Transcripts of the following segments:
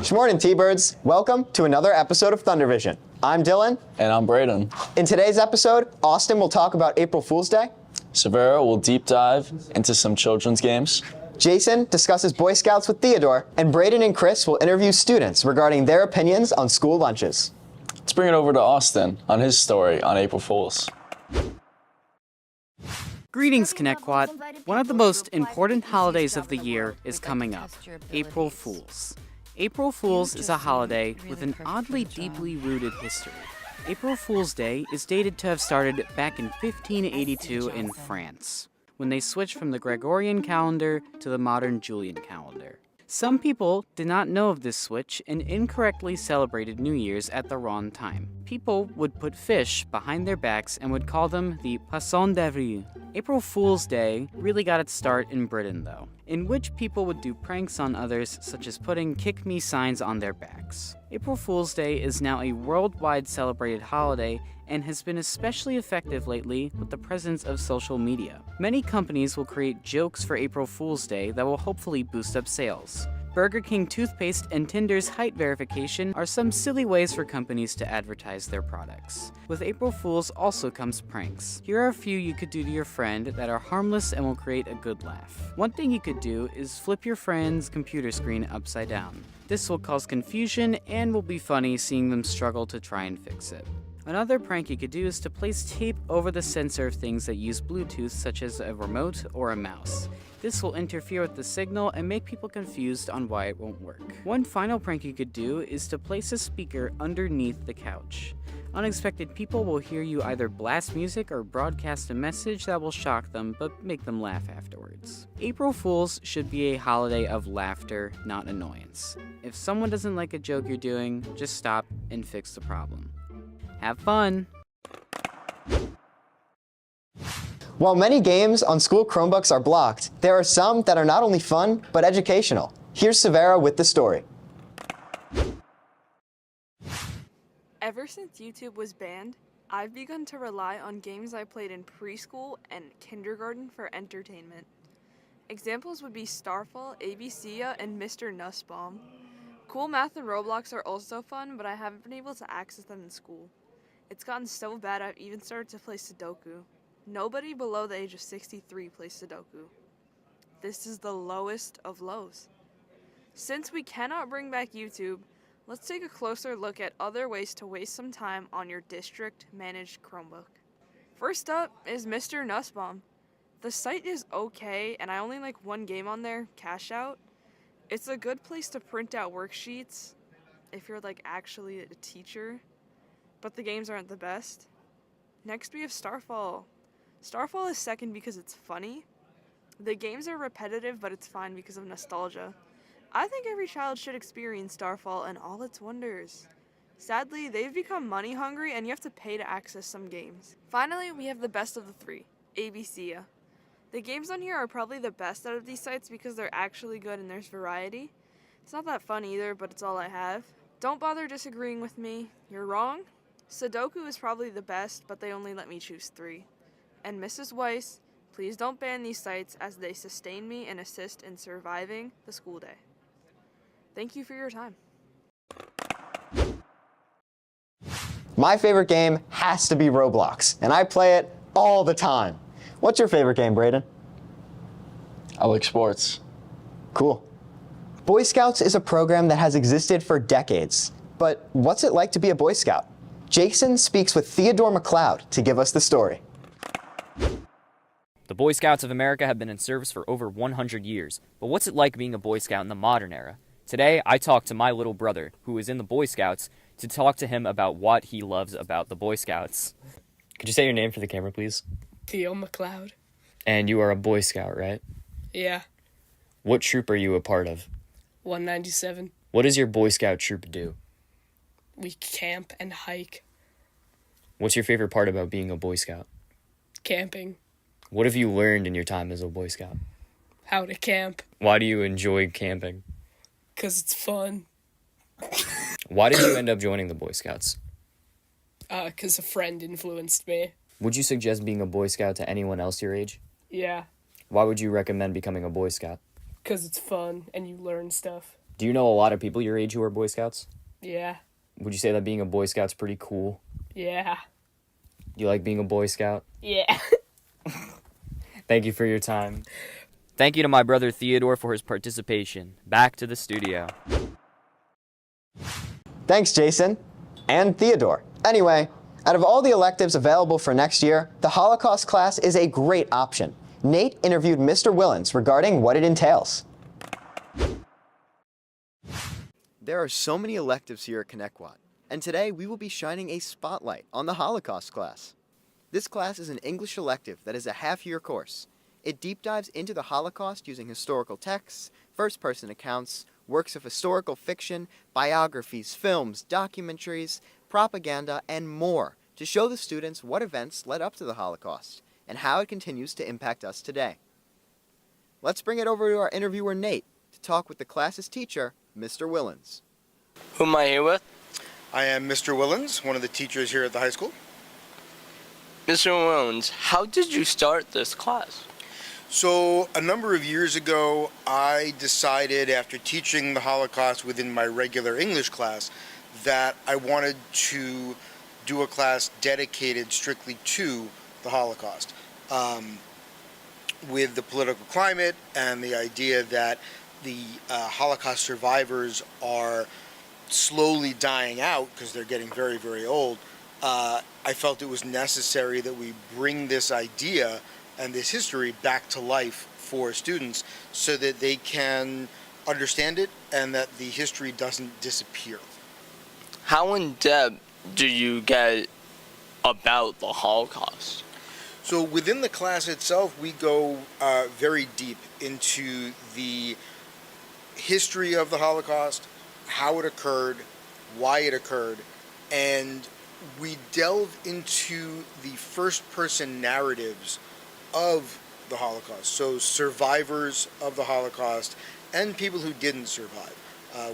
Shmornin' T-Birds, welcome to another episode of Thundervision. I'm Dylan. And I'm Braden. In today's episode, Austin will talk about April Fool's Day. Severa will deep dive into some children's games. Jason discusses Boy Scouts with Theodore, and Braden and Chris will interview students regarding their opinions on school lunches. Let's bring it over to Austin on his story on April Fools. Greetings, Connectquad. One of the most important holidays of the year is coming up, April Fools. April Fools is a holiday with an oddly deeply rooted history. April Fool's Day is dated to have started back in 1582 in France, when they switched from the Gregorian calendar to the modern Julian calendar. Some people did not know of this switch and incorrectly celebrated New Year's at the wrong time. People would put fish behind their backs and would call them the Poisson d'avril. April Fool's Day really got its start in Britain, though, in which people would do pranks on others, such as putting "kick me" signs on their backs. April Fool's Day is now a worldwide celebrated holiday and has been especially effective lately with the presence of social media. Many companies will create jokes for April Fool's Day that will hopefully boost up sales. Burger King toothpaste and Tinder's height verification are some silly ways for companies to advertise their products. With April Fools also comes pranks. Here are a few you could do to your friend that are harmless and will create a good laugh. One thing you could do is flip your friend's computer screen upside down. This will cause confusion and will be funny seeing them struggle to try and fix it. Another prank you could do is to place tape over the sensor of things that use Bluetooth, such as a remote or a mouse. This will interfere with the signal and make people confused on why it won't work. One final prank you could do is to place a speaker underneath the couch. Unexpected people will hear you either blast music or broadcast a message that will shock them but make them laugh afterwards. April Fools should be a holiday of laughter, not annoyance. If someone doesn't like a joke you're doing, just stop and fix the problem. Have fun! While many games on school Chromebooks are blocked, there are some that are not only fun, but educational. Here's Severa with the story. Ever since YouTube was banned, I've begun to rely on games I played in preschool and kindergarten for entertainment. Examples would be Starfall, ABC, and Mr. Nussbaum. Cool Math and Roblox are also fun, but I haven't been able to access them in school. It's gotten so bad I've even started to play Sudoku. Nobody below the age of 63 plays Sudoku. This is the lowest of lows. Since we cannot bring back YouTube, let's take a closer look at other ways to waste some time on your district-managed Chromebook. First up is Mr. Nussbaum. The site is okay, and I only like one game on there, Cash Out. It's a good place to print out worksheets if you're actually a teacher, but the games aren't the best. Next we have Starfall. Starfall is second because it's funny. The games are repetitive, but it's fine because of nostalgia. I think every child should experience Starfall and all its wonders. Sadly, they've become money hungry and you have to pay to access some games. Finally, we have the best of the three, ABC. The games on here are probably the best out of these sites because they're actually good and there's variety. It's not that fun either, but it's all I have. Don't bother disagreeing with me. You're wrong. Sudoku is probably the best, but they only let me choose 3. And Mrs. Weiss, please don't ban these sites as they sustain me and assist in surviving the school day. Thank you for your time. My favorite game has to be Roblox, and I play it all the time. What's your favorite game, Braden? I like sports. Cool. Boy Scouts is a program that has existed for decades. But what's it like to be a Boy Scout? Jason speaks with Theodore McLeod to give us the story. The Boy Scouts of America have been in service for over 100 years, but what's it like being a Boy Scout in the modern era? Today, I talked to my little brother, who is in the Boy Scouts, to talk to him about what he loves about the Boy Scouts. Could you say your name for the camera, please? Theo McLeod. And you are a Boy Scout, right? Yeah. What troop are you a part of? 197. What does your Boy Scout troop do? We camp and hike. What's your favorite part about being a Boy Scout? Camping. What have you learned in your time as a Boy Scout? How to camp. Why do you enjoy camping? 'Cause it's fun. Why did you end up joining the Boy Scouts? 'Cause a friend influenced me. Would you suggest being a Boy Scout to anyone else your age? Yeah. Why would you recommend becoming a Boy Scout? 'Cause it's fun and you learn stuff. Do you know a lot of people your age who are Boy Scouts? Yeah. Would you say that being a Boy Scout's pretty cool? Yeah. You like being a Boy Scout? Yeah. Thank you for your time. Thank you to my brother Theodore for his participation. Back to the studio. Thanks, Jason. And Theodore. Anyway, out of all the electives available for next year, the Holocaust class is a great option. Nate interviewed Mr. Willens regarding what it entails. There are so many electives here at Connecticut, and today we will be shining a spotlight on the Holocaust class. This class is an English elective that is a half-year course. It deep dives into the Holocaust using historical texts, first-person accounts, works of historical fiction, biographies, films, documentaries, propaganda, and more to show the students what events led up to the Holocaust and how it continues to impact us today. Let's bring it over to our interviewer Nate to talk with the class's teacher, Mr. Willens. Who am I here with? I am Mr. Willens, one of the teachers here at the high school. Mr. Williams, how did you start this class? So, a number of years ago, I decided after teaching the Holocaust within my regular English class that I wanted to do a class dedicated strictly to the Holocaust. With the political climate and the idea that the Holocaust survivors are slowly dying out because they're getting very, very old, I felt it was necessary that we bring this idea and this history back to life for students so that they can understand it and that the history doesn't disappear. How in depth do you get about the Holocaust? So within the class itself, we go very deep into the history of the Holocaust, how it occurred, why it occurred, and we delve into the first-person narratives of the Holocaust. So survivors of the Holocaust and people who didn't survive.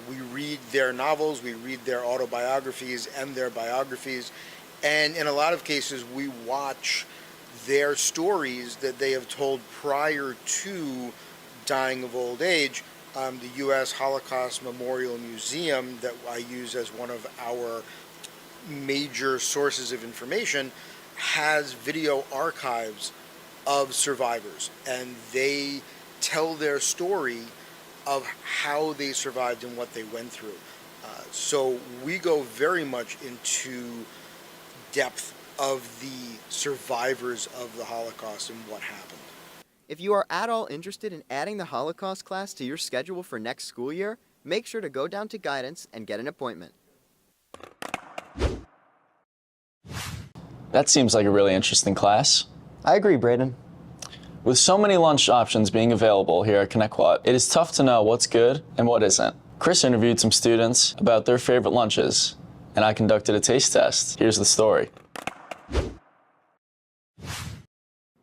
We read their novels, we read their autobiographies and their biographies, and in a lot of cases we watch their stories that they have told prior to dying of old age. The U.S. Holocaust Memorial Museum, that I use as one of our major sources of information, has video archives of survivors, and they tell their story of how they survived and what they went through. So we go very much into depth of the survivors of the Holocaust and what happened. If you are at all interested in adding the Holocaust class to your schedule for next school year, make sure to go down to guidance and get an appointment. That seems like a really interesting class. I agree, Braden. With so many lunch options being available here at Connecticut, it is tough to know what's good and what isn't. Chris interviewed some students about their favorite lunches, and I conducted a taste test. Here's the story.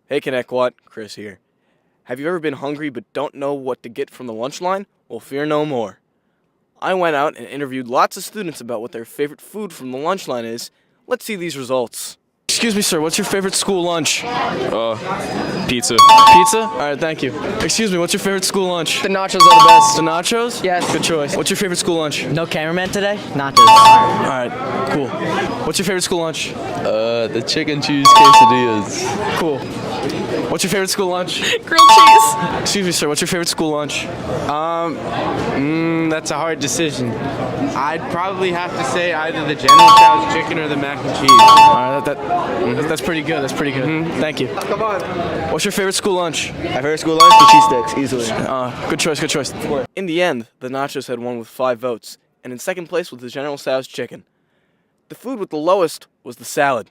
Hey Connecticut, Chris here. Have you ever been hungry but don't know what to get from the lunch line? Well, fear no more. I went out and interviewed lots of students about what their favorite food from the lunch line is. Let's see these results. Excuse me, sir, what's your favorite school lunch? Pizza. Pizza? All right, thank you. Excuse me, what's your favorite school lunch? The nachos are the best. The nachos? Yes. Good choice. What's your favorite school lunch? No cameraman today? Nachos. All right, cool. What's your favorite school lunch? The chicken cheese quesadillas. Cool. What's your favorite school lunch? Grilled cheese. Excuse me, sir, what's your favorite school lunch? That's a hard decision. I'd probably have to say either the General Tso's chicken or the mac and cheese. All right, that's pretty good. That's pretty good. Thank you. Come on. What's your favorite school lunch? My favorite school lunch, the cheese sticks, easily. Good choice, good choice. In the end, the nachos had won with 5 votes, and in second place was the General Tso's chicken. The food with the lowest was the salad.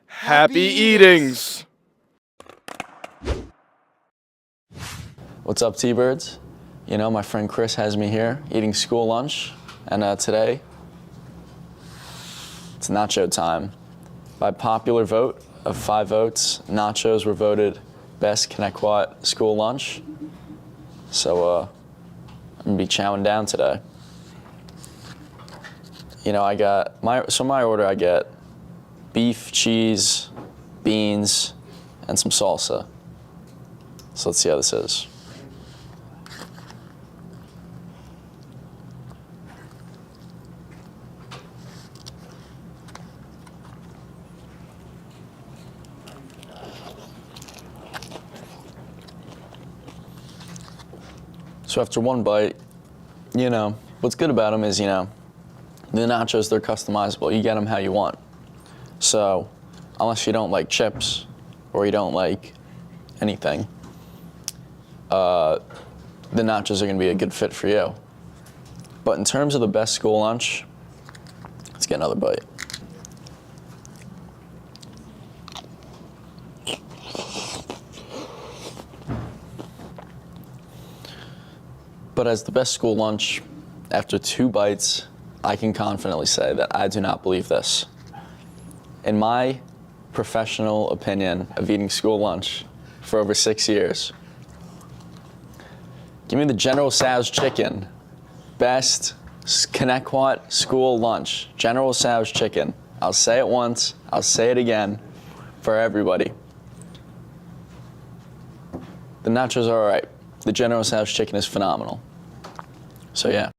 Happy eatings! What's up, T-Birds? You know, my friend Chris has me here eating school lunch, and today, it's nacho time. By popular vote of 5 votes, nachos were voted best Connecticut school lunch. So, I'm gonna be chowing down today. You know, I got my order, I get beef, cheese, beans, and some salsa. So let's see how this is. So after one bite, you know, what's good about them is, you know, the nachos, they're customizable. You get them how you want. So unless you don't like chips or you don't like anything, the nachos are going to be a good fit for you. But in terms of the best school lunch, let's get another bite. But as the best school lunch, after 2 bites, I can confidently say that I do not believe this. In my professional opinion of eating school lunch for over 6 years, give me the General Tso's chicken. Best Connecticut school lunch. General Tso's chicken. I'll say it once, I'll say it again for everybody. The nachos are alright. The General Tso's chicken is phenomenal. So yeah.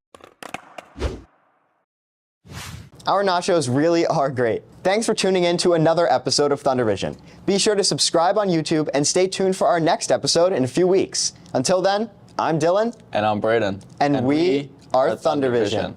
Our nachos really are great. Thanks for tuning in to another episode of Thundervision. Be sure to subscribe on YouTube and stay tuned for our next episode in a few weeks. Until then, I'm Dylan. And I'm Braden. And we are Thundervision.